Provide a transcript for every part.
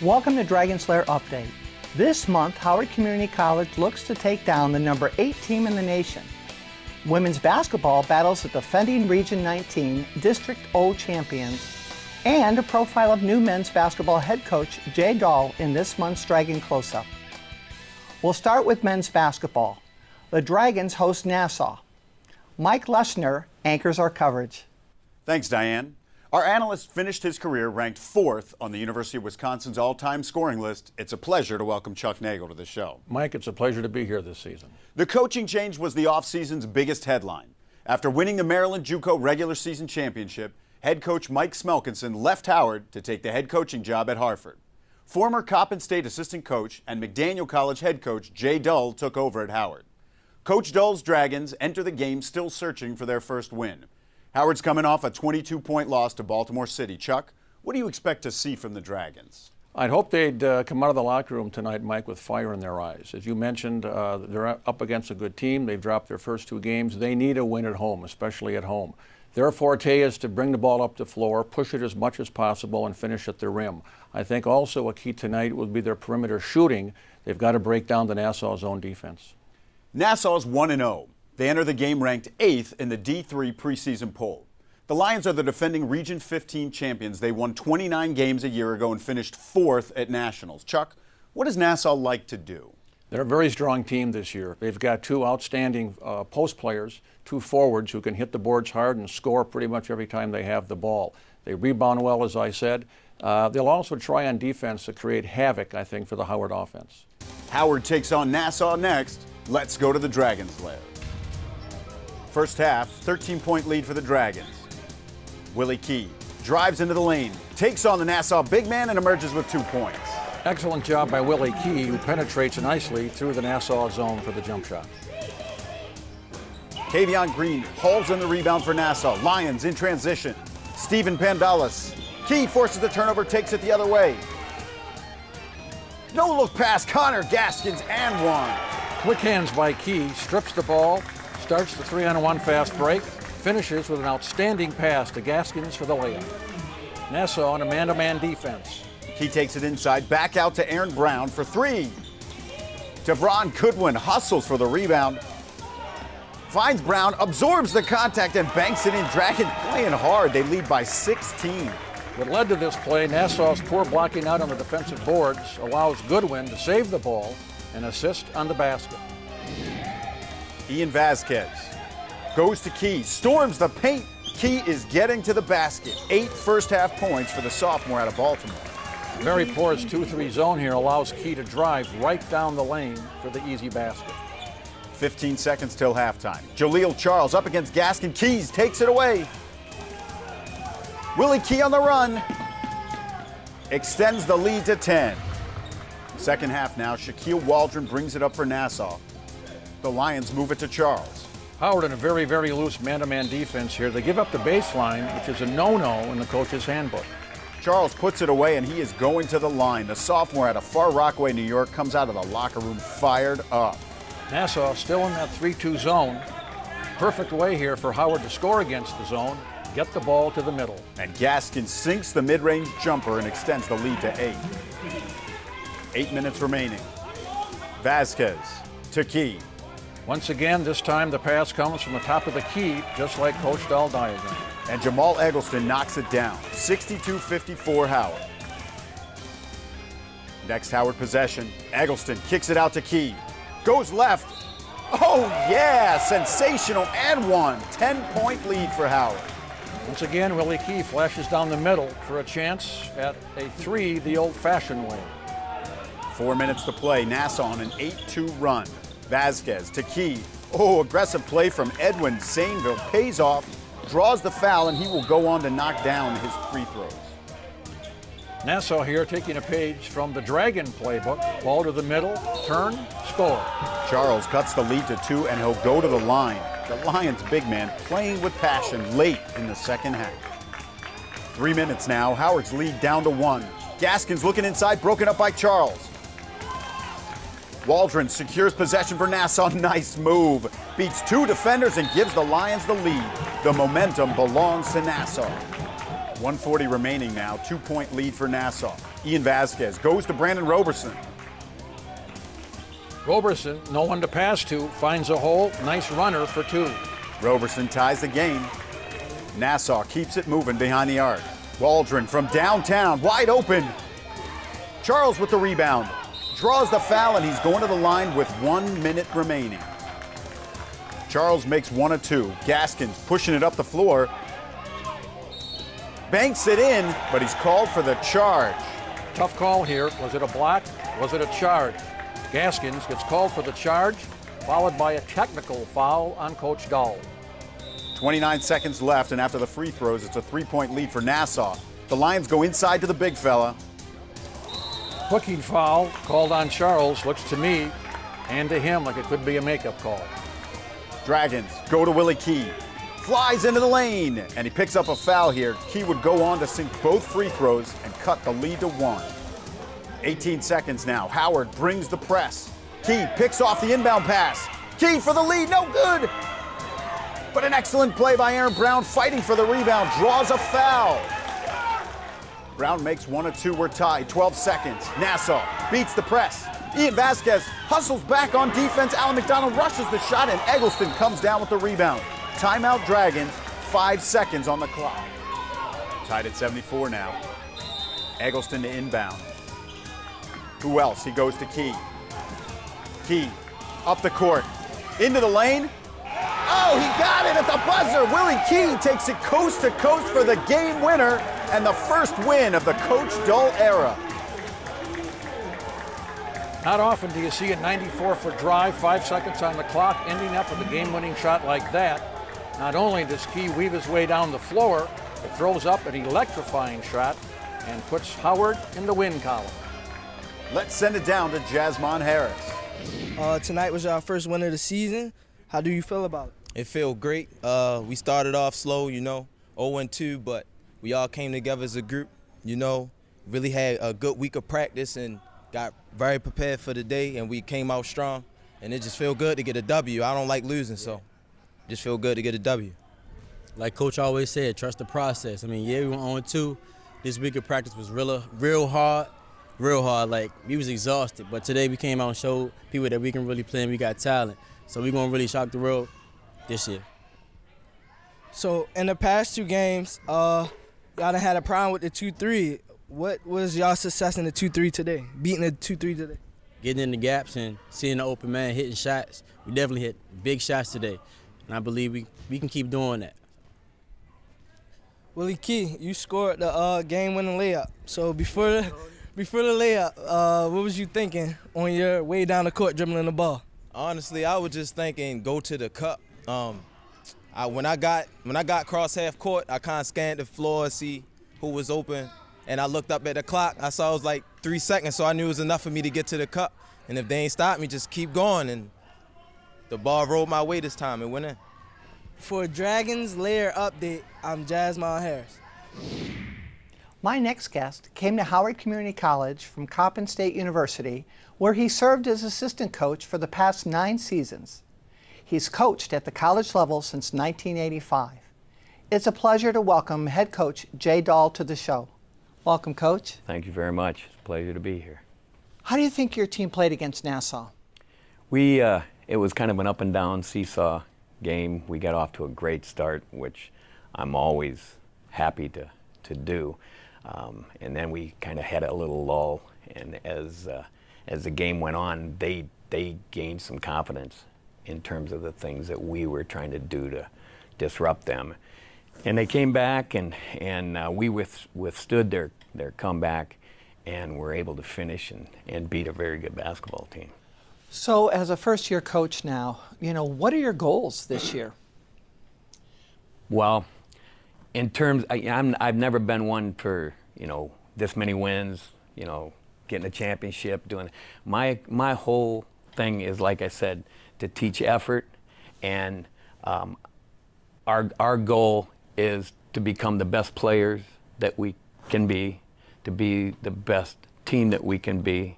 Welcome to Dragons Lair Update. This month, Howard Community College looks to take down the number 8 team in the nation. Women's basketball battles the defending Region 19 District O champions, and a profile of new men's basketball head coach Jay Dahl in this month's Dragon Close-Up. We'll start with men's basketball. The Dragons host Nassau. Mike Leschner anchors our coverage. Thanks, Diane. Our analyst finished his career ranked 4th on the University of Wisconsin's all-time scoring list. It's a pleasure to welcome Chuck Nagel to the show. Mike, it's a pleasure to be here this season. The coaching change was the offseason's biggest headline. After winning the Maryland JUCO regular season championship, head coach Mike Smelkinson left Howard to take the head coaching job at Hartford. Former Coppin State assistant coach and McDaniel College head coach Jay Dahl took over at Howard. Coach Dahl's Dragons enter the game still searching for their first win. Howard's coming off a 22-point loss to Baltimore City. Chuck, what do you expect to see from the Dragons? I'd hope they'd come out of the locker room tonight, Mike, with fire in their eyes. As you mentioned, they're up against a good team. They've dropped their first 2 games. They need a win at home, especially at home. Their forte is to bring the ball up the floor, push it as much as possible, and finish at the rim. I think also a key tonight would be their perimeter shooting. They've got to break down the Nassau zone defense. Nassau's 1-0. They enter the game ranked 8th in the D3 preseason poll. The Lions are the defending Region 15 champions. They won 29 games a year ago and finished 4th at Nationals. Chuck, what does Nassau like to do? They're a very strong team this year. They've got 2 outstanding post players, 2 forwards who can hit the boards hard and score pretty much every time they have the ball. They rebound well, as I said. They'll also try on defense to create havoc, I think, for the Howard offense. Howard takes on Nassau next. Let's go to the Dragons' lair. First half, 13-point lead for the Dragons. Willie Key drives into the lane, takes on the Nassau big man, and emerges with 2 points. Excellent job by Willie Key, who penetrates nicely through the Nassau zone for the jump shot. Kavion Green hauls in the rebound for Nassau. Lions in transition. Stephen Pandalis. Key forces the turnover, takes it the other way. No-look pass, Connor Gaskins, and one. Quick hands by Key, strips the ball, starts the 3-on-1 fast break, finishes with an outstanding pass to Gaskins for the layup. Nassau on a man-to-man defense. He takes it inside, back out to Aaron Brown for 3. Devron Goodwin hustles for the rebound. Finds Brown, absorbs the contact, and banks it in. Dragons playing hard. They lead by 16. What led to this play, Nassau's poor blocking out on the defensive boards allows Goodwin to save the ball and assist on the basket. Ian Vasquez goes to Key, storms the paint. Key is getting to the basket. 8 first-half points for the sophomore out of Baltimore. Very porous 2-3 zone here allows Key to drive right down the lane for the easy basket. 15 seconds till halftime. Jaleel Charles up against Gaskin. Keys takes it away. Willie Key on the run. Extends the lead to 10. Second half now. Shaquille Waldron brings it up for Nassau. The Lions move it to Charles. Howard in a very, very loose man-to-man defense here. They give up the baseline, which is a no-no in the coach's handbook. Charles puts it away, and he is going to the line. The sophomore out of Far Rockaway, New York, comes out of the locker room fired up. Nassau still in that 3-2 zone. Perfect way here for Howard to score against the zone, get the ball to the middle. And Gaskin sinks the mid-range jumper and extends the lead to 8. 8 minutes remaining. Vasquez to Key. Once again, this time the pass comes from the top of the key, just like Coach Dahl diagrammed. And Jamal Eggleston knocks it down. 62-54 Howard. Next Howard possession. Eggleston kicks it out to Key. Goes left. Oh yeah, sensational and one. 10-point lead for Howard. Once again, Willie Key flashes down the middle for a chance at a 3 the old-fashioned way. 4 minutes to play. Nassau on an 8-2 run. Vasquez to Key. Oh, aggressive play from Edwin Sainville. Pays off, draws the foul, and he will go on to knock down his free throws. Nassau here taking a page from the Dragon playbook. Ball to the middle, turn, score. Charles cuts the lead to 2, and he'll go to the line. The Lions' big man playing with passion late in the second half. 3 minutes now. Howard's lead down to 1. Gaskins looking inside, broken up by Charles. Waldron secures possession for Nassau. Nice move. Beats 2 defenders and gives the Lions the lead. The momentum belongs to Nassau. 1:40 remaining now, 2-point lead for Nassau. Ian Vasquez goes to Brandon Roberson. Roberson, no one to pass to, finds a hole. Nice runner for 2. Roberson ties the game. Nassau keeps it moving behind the arc. Waldron from downtown, wide open. Charles with the rebound. Draws the foul, and he's going to the line with 1 minute remaining. Charles makes 1 of 2. Gaskins pushing it up the floor. Banks it in, but he's called for the charge. Tough call here. Was it a block? Was it a charge? Gaskins gets called for the charge, followed by a technical foul on Coach Dahl. 29 seconds left, and after the free throws, it's a 3-point lead for Nassau. The Lions go inside to the big fella. Hooking foul called on Charles. Looks to me and to him like it could be a makeup call. Dragons go to Willie Key. Flies into the lane, and he picks up a foul here. Key would go on to sink both free throws and cut the lead to 1. 18 seconds now. Howard brings the press. Key picks off the inbound pass. Key for the lead, no good. But an excellent play by Aaron Brown, fighting for the rebound, draws a foul. Brown makes 1 of 2, we're tied, 12 seconds. Nassau beats the press. Ian Vasquez hustles back on defense. Alan McDonald rushes the shot, and Eggleston comes down with the rebound. Timeout Dragons, 5 seconds on the clock. Tied at 74 now. Eggleston to inbound. Who else? He goes to Key. Key up the court, into the lane. Oh, he got it at the buzzer. Willie Key takes it coast to coast for the game winner and the first win of the Coach Dahl era. Not often do you see a 94-foot drive, 5 seconds on the clock, ending up with a game-winning shot like that. Not only does Key weave his way down the floor, but throws up an electrifying shot and puts Howard in the win column. Let's send it down to Jasmine Harris. Tonight was our first win of the season. How do you feel about it? It felt great. We started off slow, 0-2, but we all came together as a group, really had a good week of practice and got very prepared for the day, and we came out strong, and it just felt good to get a W. I don't like losing, so just feel good to get a W. Like Coach always said, trust the process. I mean, yeah, we went 0-2. This week of practice was real hard. Like, we was exhausted, but today we came out and showed people that we can really play and we got talent. So we're going to really shock the world this year. So in the past 2 games, y'all done had a problem with the 2-3. What was y'all success in the 2-3 today, beating the 2-3 today? Getting in the gaps and seeing the open man hitting shots. We definitely hit big shots today, and I believe we can keep doing that. Willie Key, you scored the game-winning layup. So before the layup, what was you thinking on your way down the court dribbling the ball? Honestly, I was just thinking go to the cup. When I got cross half court, I kind of scanned the floor, see who was open, and I looked up at the clock. I saw it was like 3 seconds, so I knew it was enough for me to get to the cup. And if they ain't stopped me, just keep going. And the ball rolled my way this time and went in. For Dragons Lair Update, I'm Jasmine Harris. My next guest came to Howard Community College from Coppin State University, where he served as assistant coach for the past 9 seasons. He's coached at the college level since 1985. It's a pleasure to welcome head coach Jay Dahl to the show. Welcome, Coach. Thank you very much. It's a pleasure to be here. How do you think your team played against Nassau? It was kind of an up and down seesaw game. We got off to a great start, which I'm always happy to do. And then we kind of had a little lull, and as the game went on, they gained some confidence in terms of the things that we were trying to do to disrupt them. And they came back, and we withstood their comeback, and were able to finish and beat a very good basketball team. So as a first-year coach now, what are your goals this year? Well, in terms, I've never been one for, this many wins, getting a championship, doing my whole thing is, like I said, to teach effort, and our goal is to become the best players that we can be, to be the best team that we can be,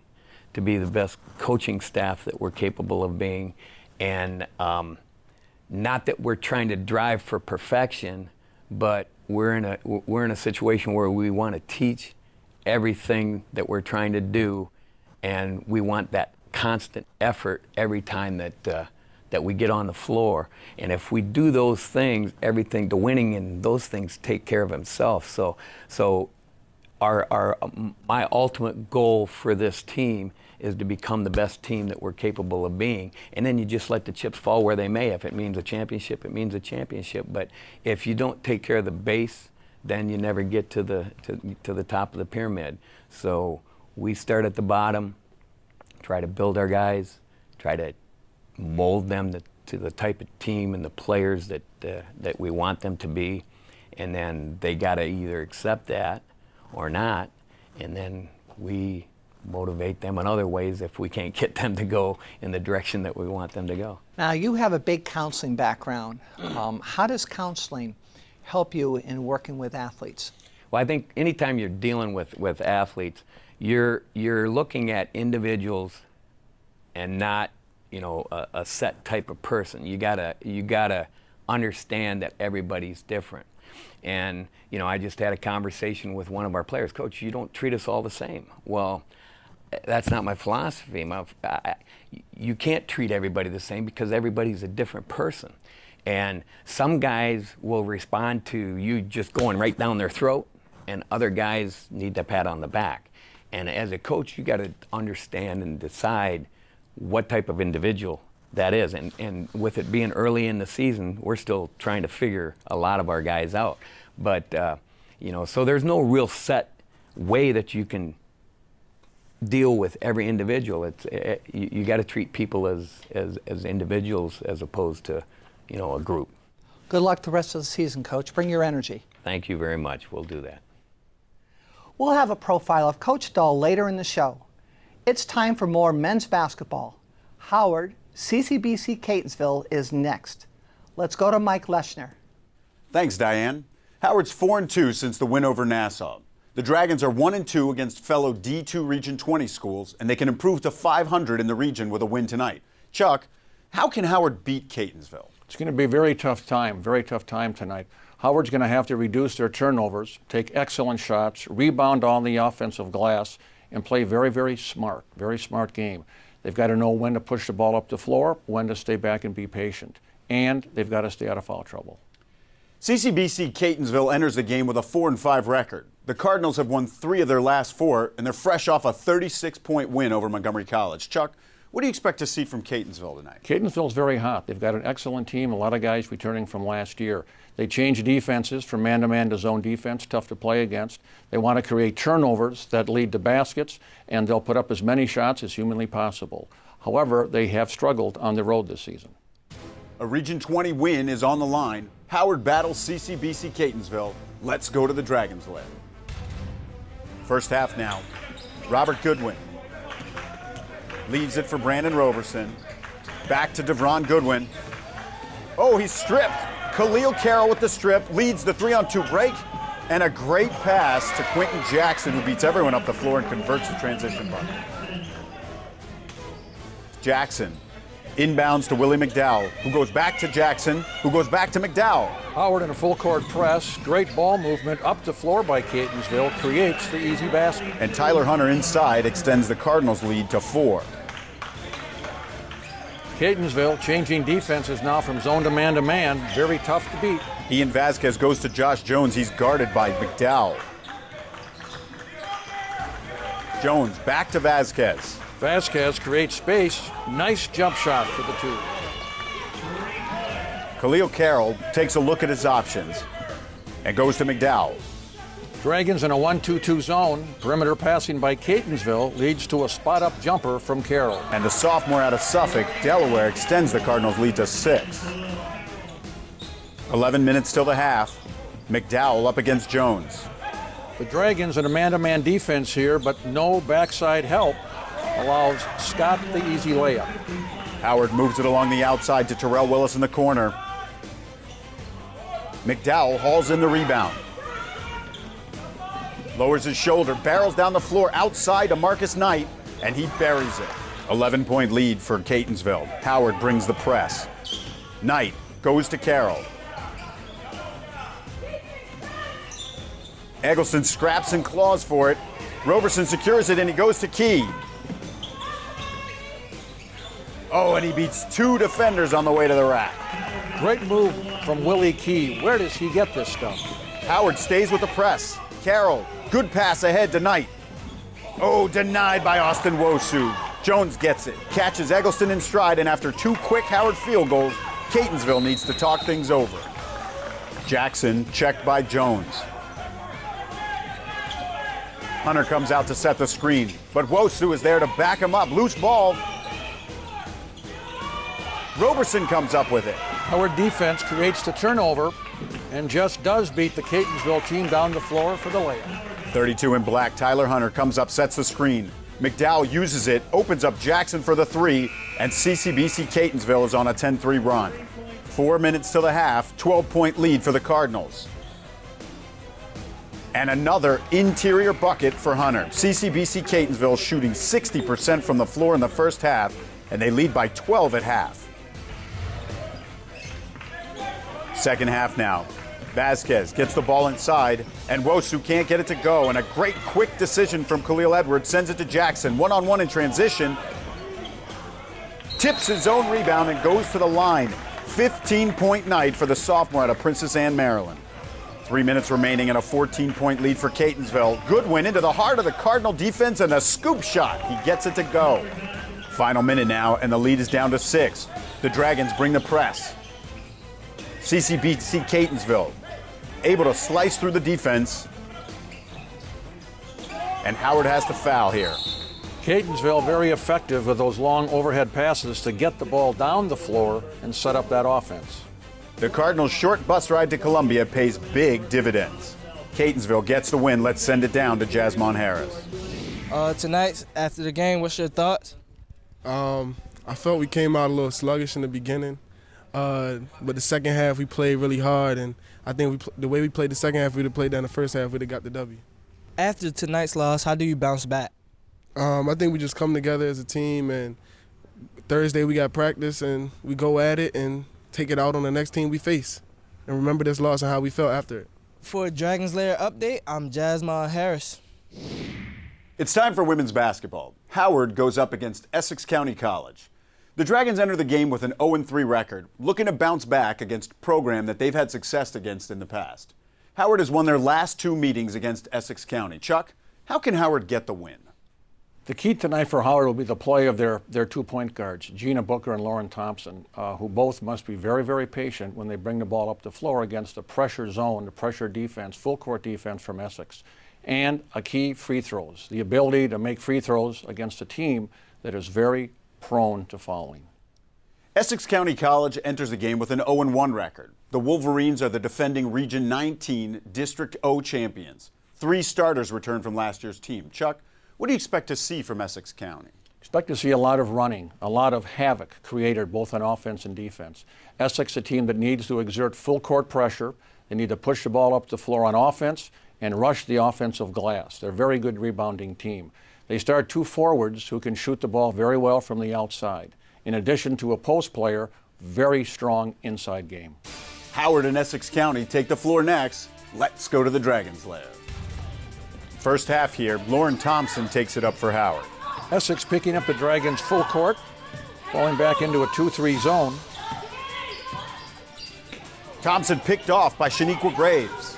to be the best coaching staff that we're capable of being, and not that we're trying to drive for perfection, but we're in a situation where we want to teach everything that we're trying to do, and we want that constant effort every time that we get on the floor. And if we do those things, everything, the winning and those things take care of themselves. So my ultimate goal for this team is to become the best team that we're capable of being. And then you just let the chips fall where they may. If it means a championship, it means a championship. But if you don't take care of the base, then you never get to the top of the pyramid. So we start at the bottom, try to build our guys, try to mold them to the type of team and the players that we want them to be. And then they got to either accept that or not. And then we motivate them in other ways if we can't get them to go in the direction that we want them to go. Now, you have a big counseling background. How does counseling help you in working with athletes? Well, I think anytime you're dealing with athletes, you're looking at individuals and not, a set type of person. You gotta understand that everybody's different. And I just had a conversation with one of our players. Coach, you don't treat us all the same. Well, that's not my philosophy. You can't treat everybody the same because everybody's a different person. And some guys will respond to you just going right down their throat, and other guys need a pat on the back. And as a coach, you got to understand and decide what type of individual that is. And with it being early in the season, we're still trying to figure a lot of our guys out. But, so there's no real set way that you can deal with every individual. You got to treat people as individuals as opposed to, a group. Good luck the rest of the season, Coach. Bring your energy. Thank you very much. We'll do that. We'll have a profile of Coach Dahl later in the show. It's time for more men's basketball. Howard, CCBC Catonsville is next. Let's go to Mike Leschner. Thanks, Diane. Howard's 4-2 since the win over Nassau. The Dragons are 1-2 against fellow D2 Region 20 schools, and they can improve to 500 in the region with a win tonight. Chuck, how can Howard beat Catonsville? It's going to be a very tough time tonight. Howard's going to have to reduce their turnovers, take excellent shots, rebound on the offensive glass, and play very, very smart game. They've got to know when to push the ball up the floor, when to stay back and be patient. And they've got to stay out of foul trouble. CCBC Catonsville enters the game with a 4-5 record. The Cardinals have won 3 of their last 4, and they're fresh off a 36-point win over Montgomery College. Chuck, what do you expect to see from Catonsville tonight? Catonsville's very hot. They've got an excellent team, a lot of guys returning from last year. They change defenses from man-to-man to zone defense, tough to play against. They want to create turnovers that lead to baskets, and they'll put up as many shots as humanly possible. However, they have struggled on the road this season. A Region 20 win is on the line. Howard battles CCBC Catonsville. Let's go to the Dragons' Lair. First half now. Robert Goodwin leaves it for Brandon Roberson. Back to DeVron Goodwin. Oh, he's stripped. Khalil Carroll with the strip, leads the 3-on-2 break, and a great pass to Quentin Jackson, who beats everyone up the floor and converts the transition bucket. Jackson inbounds to Willie McDowell, who goes back to Jackson, who goes back to McDowell. Howard in a full court press, great ball movement up the floor by Catonsville, creates the easy basket. And Tyler Hunter inside extends the Cardinals' lead to 4. Catonsville changing defenses now from zone to man, very tough to beat. Ian Vasquez goes to Josh Jones. He's guarded by McDowell. Jones back to Vasquez. Vasquez creates space. Nice jump shot for the 2. Khalil Carroll takes a look at his options and goes to McDowell. Dragons in a 1-2-2 zone. Perimeter passing by Catonsville leads to a spot-up jumper from Carroll. And the sophomore out of Suffolk, Delaware, extends the Cardinals' lead to 6. 11 minutes till the half. McDowell up against Jones. The Dragons in a man-to-man defense here, but no backside help allows Scott the easy layup. Howard moves it along the outside to Terrell Willis in the corner. McDowell hauls in the rebound. Lowers his shoulder, barrels down the floor outside to Marcus Knight, and he buries it. 11-point lead for Catonsville. Howard brings the press. Knight goes to Carroll. Eggleston scraps and claws for it. Roberson secures it and he goes to Key. Oh, and he beats 2 defenders on the way to the rack. Great move from Willie Key. Where does he get this stuff? Howard stays with the press. Carroll, good pass ahead to Knight. Oh, denied by Austin Wosu. Jones gets it, catches Eggleston in stride, and after 2 quick Howard field goals, Catonsville needs to talk things over. Jackson checked by Jones. Hunter comes out to set the screen, but Wosu is there to back him up. Loose ball. Roberson comes up with it. Our defense creates the turnover and just does beat the Catonsville team down the floor for the layup. 32 in black, Tyler Hunter comes up, sets the screen. McDowell uses it, opens up Jackson for the 3, and CCBC Catonsville is on a 10-3 run. 4 minutes to the half, 12-point lead for the Cardinals. And another interior bucket for Hunter. CCBC Catonsville shooting 60% from the floor in the first half, and they lead by 12 at half. Second half now. Vasquez gets the ball inside, and Wosu can't get it to go. And a great quick decision from Khalil Edwards sends it to Jackson. One-on-one in transition. Tips his own rebound and goes to the line. 15-point night for the sophomore out of Princess Anne, Maryland. 3 minutes remaining and a 14-point lead for Catonsville. Goodwin into the heart of the Cardinal defense and a scoop shot. He gets it to go. Final minute now, and the lead is down to 6. The Dragons bring the press. CCBC Catonsville able to slice through the defense, and Howard has to foul here. Catonsville very effective with those long overhead passes to get the ball down the floor and set up that offense. The Cardinals' short bus ride to Columbia pays big dividends. Catonsville gets the win. Let's send it down to Jasmine Harris. Tonight, after the game, what's your thoughts? I felt we came out a little sluggish in the beginning, but the second half we played really hard, and I think the way we played the second half, if we'd have played that in the first half, we'd have got the W. After tonight's loss, how do you bounce back? I think we just come together as a team, and Thursday we got practice, and we go at it and take it out on the next team we face, and remember this loss and how we felt after it. For a Dragons Lair update, I'm Jasmine Harris. It's time for women's basketball. Howard goes up against Essex County College. The Dragons enter the game with an 0-3 record, looking to bounce back against a program that they've had success against in the past. Howard has won their last 2 meetings against Essex County. Chuck, how can Howard get the win? The key tonight for Howard will be the play of their 2 point guards, Gina Booker and Lauren Thompson, who both must be very, very patient when they bring the ball up the floor against the pressure zone, the pressure defense, full court defense from Essex. And a key, free throws, the ability to make free throws against a team that is very prone to fouling. Essex County College enters the game with an 0-1 record. The Wolverines are the defending Region 19 District O champions. 3 starters return from last year's team. Chuck, what do you expect to see from Essex County? Expect to see a lot of running, a lot of havoc created both on offense and defense. Essex, a team that needs to exert full court pressure. They need to push the ball up the floor on offense and rush the offensive glass. They're a very good rebounding team. They start 2 forwards who can shoot the ball very well from the outside. In addition to a post player, very strong inside game. Howard and Essex County take the floor next. Let's go to the Dragons Lair. First half here, Lauren Thompson takes it up for Howard. Essex picking up the Dragons full court, falling back into a 2-3 zone. Thompson picked off by Shaniqua Graves.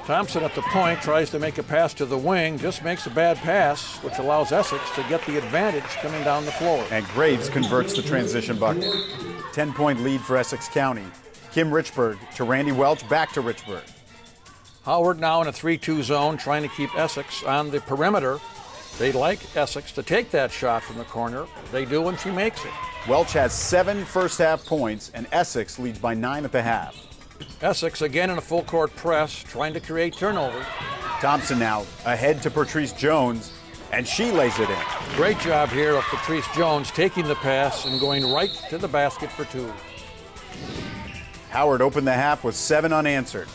Thompson at the point tries to make a pass to the wing, just makes a bad pass, which allows Essex to get the advantage coming down the floor. And Graves converts the transition bucket. 10-point lead for Essex County. Kim Richburg to Randy Welch, back to Richburg. Howard now in a 3-2 zone, trying to keep Essex on the perimeter. They like Essex to take that shot from the corner. They do when she makes it. Welch has 7 first-half points, and Essex leads by 9 at the half. Essex again in a full-court press, trying to create turnovers. Thompson now ahead to Patrice Jones, and she lays it in. Great job here of Patrice Jones taking the pass and going right to the basket for 2. Howard opened the half with 7 unanswered.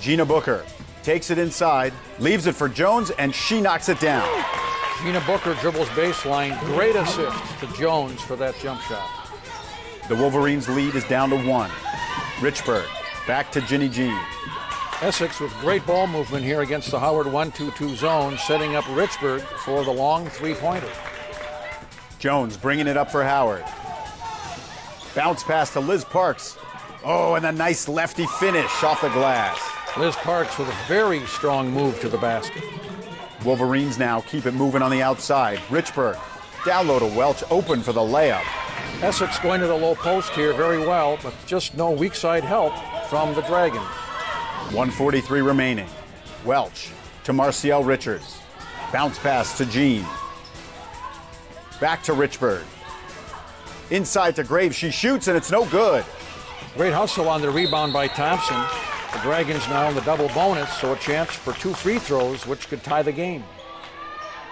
Gina Booker takes it inside, leaves it for Jones, and she knocks it down. Gina Booker dribbles baseline. Great assist to Jones for that jump shot. The Wolverines' lead is down to 1. Richburg back to Ginny Jean. Essex with great ball movement here against the Howard 1-2-2 zone, setting up Richburg for the long three-pointer. Jones bringing it up for Howard. Bounce pass to Liz Parks. Oh, and a nice lefty finish off the glass. Liz Parks with a very strong move to the basket. Wolverines now keep it moving on the outside. Richburg down low to Welch, open for the layup. Essex going to the low post here very well, but just no weak side help from the Dragons. 1:43 remaining. Welch to Marciel Richards. Bounce pass to Jean. Back to Richburg. Inside to Graves. She shoots and it's no good. Great hustle on the rebound by Thompson. The Dragons now in the double bonus, so a chance for 2 free throws, which could tie the game.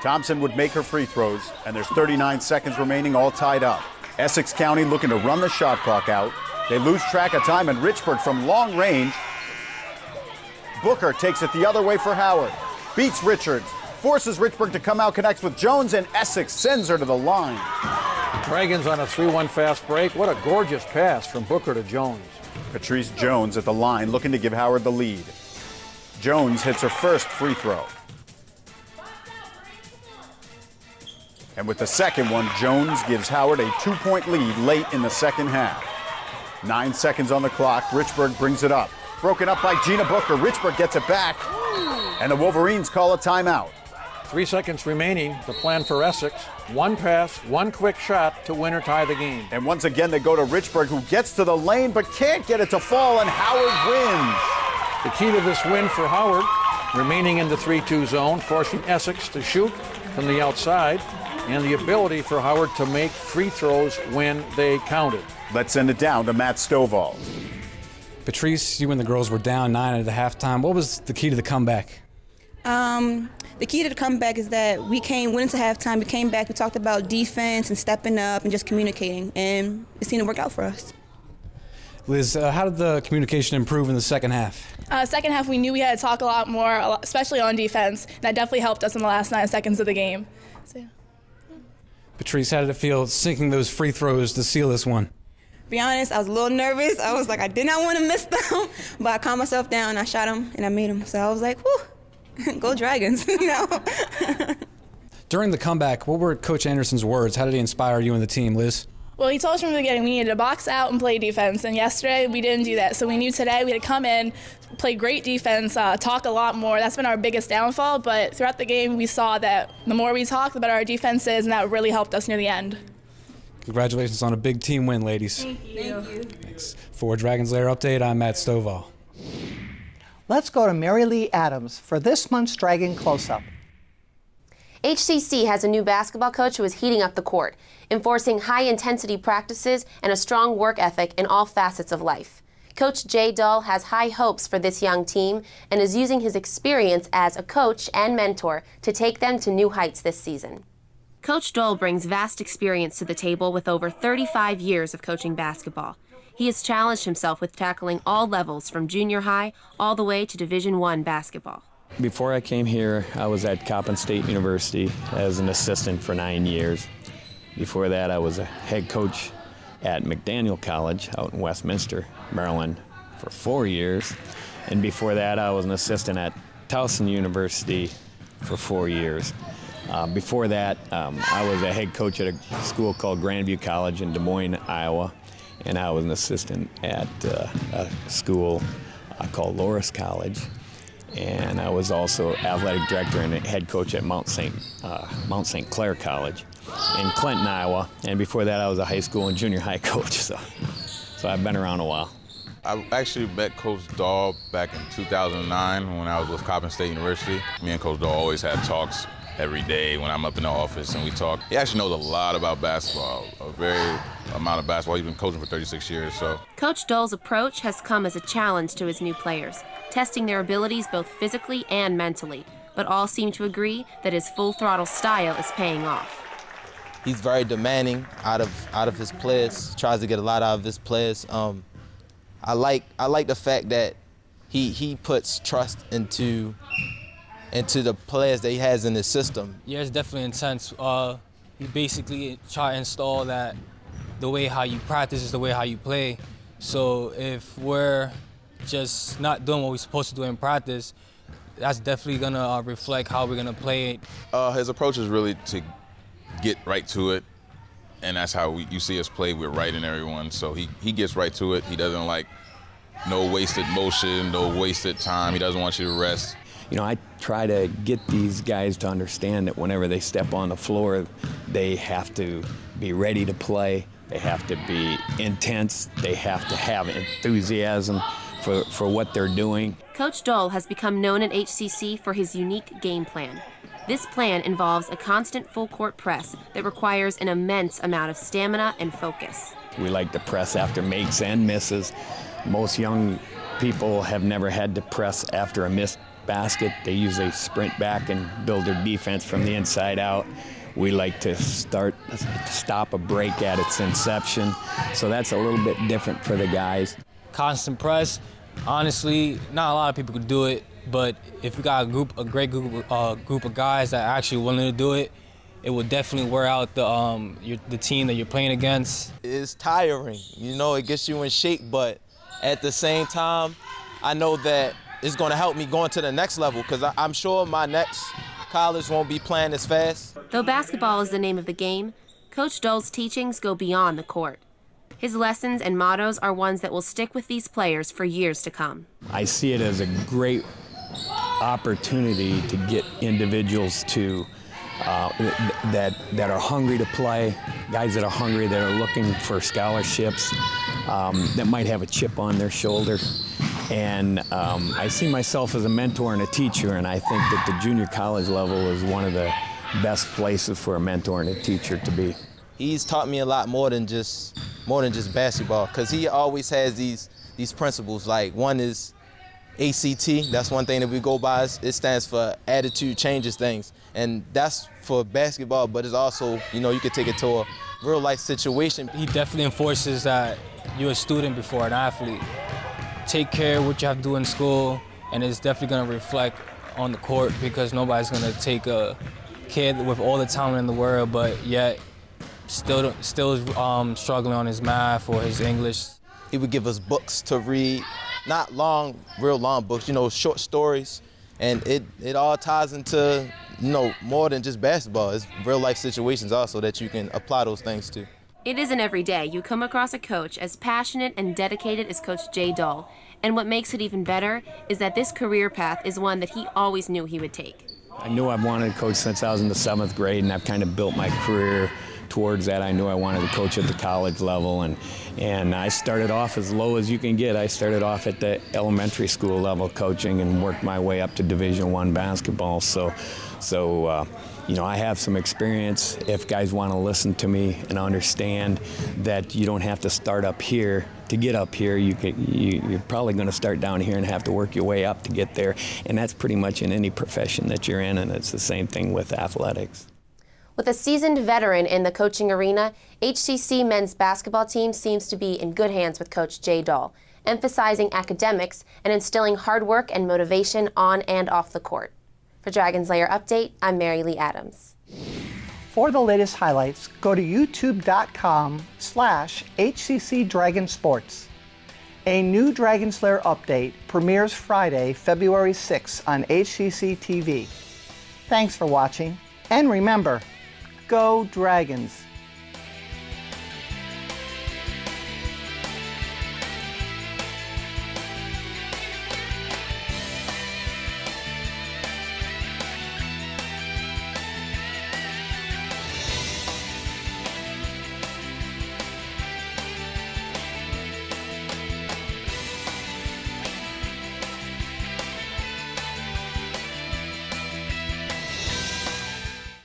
Thompson would make her free throws, and there's 39 seconds remaining, all tied up. Essex County looking to run the shot clock out. They lose track of time, and Richburg from long range. Booker takes it the other way for Howard. Beats Richards, forces Richburg to come out, connects with Jones, and Essex sends her to the line. Dragons on a 3-1 fast break. What a gorgeous pass from Booker to Jones. Patrice Jones at the line looking to give Howard the lead. Jones hits her first free throw. And with the second one, Jones gives Howard a 2-point lead late in the second half. 9 seconds on the clock. Richburg brings it up. Broken up by Gina Booker. Richburg gets it back. And the Wolverines call a timeout. 3 seconds remaining. The plan for Essex. 1 pass, 1 quick shot to win or tie the game. And once again, they go to Richburg, who gets to the lane but can't get it to fall, and Howard wins. The key to this win for Howard, remaining in the 3-2 zone, forcing Essex to shoot from the outside, and the ability for Howard to make free throws when they counted. Let's send it down to Matt Stovall. Patrice, you and the girls were down 9 at the halftime. What was the key to the comeback? The key to the comeback is that went into halftime, we came back, we talked about defense and stepping up and just communicating, and it seemed to work out for us. Liz, how did the communication improve in the second half? Second half, we knew we had to talk a lot more, especially on defense. That definitely helped us in the last 9 seconds of the game. So, yeah. Patrice, how did it feel sinking those free throws to seal this one? To be honest, I was a little nervous. I was like, I did not want to miss them, but I calmed myself down, I shot them, and I made them. So I was like, whew, go Dragons, you know. During the comeback, what were Coach Anderson's words? How did he inspire you and the team, Liz? Well, he told us from the beginning we needed to box out and play defense, and yesterday we didn't do that. So we knew today we had to come in, play great defense, talk a lot more. That's been our biggest downfall, but throughout the game we saw that the more we talk, the better our defense is, and that really helped us near the end. Congratulations on a big team win, ladies. Thank you. Thanks. For Dragons Lair Update, I'm Matt Stovall. Let's go to Mary Lee Adams for this month's Dragon Close-Up. HCC has a new basketball coach who is heating up the court, enforcing high-intensity practices and a strong work ethic in all facets of life. Coach Jay Dull has high hopes for this young team and is using his experience as a coach and mentor to take them to new heights this season. Coach Dull brings vast experience to the table with over 35 years of coaching basketball. He has challenged himself with tackling all levels from junior high all the way to Division I basketball. Before I came here, I was at Coppin State University as an assistant for 9 years. Before that, I was a head coach at McDaniel College out in Westminster, Maryland, for 4 years. And before that, I was an assistant at Towson University for 4 years. Before that, I was a head coach at a school called Grandview College in Des Moines, Iowa. And I was an assistant at a school called Loris College. And I was also athletic director and head coach at Mount St. Clair College in Clinton, Iowa. And before that, I was a high school and junior high coach. So I've been around a while. I actually met Coach Dahl back in 2009 when I was with Coppin State University. Me and Coach Dahl always had talks every day when I'm up in the office and we talk. He actually knows a lot about basketball, a very amount of basketball. He's been coaching for 36 years, so. Coach Dull's approach has come as a challenge to his new players, testing their abilities both physically and mentally, but all seem to agree that his full-throttle style is paying off. He's very demanding out of his players, tries to get a lot out of his players. I like the fact that he puts trust into the players that he has in his system. Yeah, it's definitely intense. You basically try to install that the way how you practice is the way how you play. So if we're just not doing what we're supposed to do in practice, that's definitely going to reflect how we're going to play. His approach is really to get right to it, and that's how you see us play. We're right in everyone, so he gets right to it. He doesn't like no wasted motion, no wasted time. He doesn't want you to rest. You know, I try to get these guys to understand that whenever they step on the floor, they have to be ready to play. They have to be intense. They have to have enthusiasm for what they're doing. Coach Dole has become known at HCC for his unique game plan. This plan involves a constant full-court press that requires an immense amount of stamina and focus. We like to press after makes and misses. Most young people have never had to press after a missed basket. They usually sprint back and build their defense from the inside out. We like to stop a break at its inception. So that's a little bit different for the guys. Constant press, honestly, not a lot of people could do it, but if you got a great group of guys that are actually willing to do it, it will definitely wear out the team that you're playing against. It's tiring, you know, it gets you in shape, but at the same time, I know that it's going to help me going to the next level, because I'm sure my next college won't be playing as fast. Though basketball is the name of the game, Coach Dole's teachings go beyond the court. His lessons and mottos are ones that will stick with these players for years to come. I see it as a great opportunity to get individuals to that are hungry to play, guys that are hungry, that are looking for scholarships, that might have a chip on their shoulder. And I see myself as a mentor and a teacher, and I think that the junior college level is one of the best places for a mentor and a teacher to be. He's taught me a lot more than just basketball, because he always has these principles. Like, one is ACT, that's one thing that we go by. It stands for attitude changes things, and that's for basketball, but it's also, you know, you could take it to a real life situation. He definitely enforces that you're a student before an athlete. Take care of what you have to do in school, and it's definitely going to reflect on the court, because nobody's going to take a kid with all the talent in the world, but yet still struggling on his math or his English. He would give us books to read, not long, real long books, you know, short stories, and it all ties into, you know, more than just basketball. It's real life situations also that you can apply those things to. It isn't every day you come across a coach as passionate and dedicated as Coach Jay Dole, and what makes it even better is that this career path is one that he always knew he would take. I knew I wanted to coach since I was in the 7th grade, and I've kind of built my career towards that. I knew I wanted to coach at the college level, and I started off as low as you can get. I started off at the elementary school level coaching and worked my way up to Division I basketball. So you know, I have some experience. If guys want to listen to me and understand that you don't have to start up here to get up here, you're probably going to start down here and have to work your way up to get there. And that's pretty much in any profession that you're in, and it's the same thing with athletics. With a seasoned veteran in the coaching arena, HCC men's basketball team seems to be in good hands with Coach Jay Dole, emphasizing academics and instilling hard work and motivation on and off the court. For Dragons Lair Update, I'm Mary Lee Adams. For the latest highlights, go to youtube.com/HCC Dragon Sports. A new Dragons Lair Update premieres Friday, February 6th on HCC-TV. Thanks for watching, and remember, go Dragons!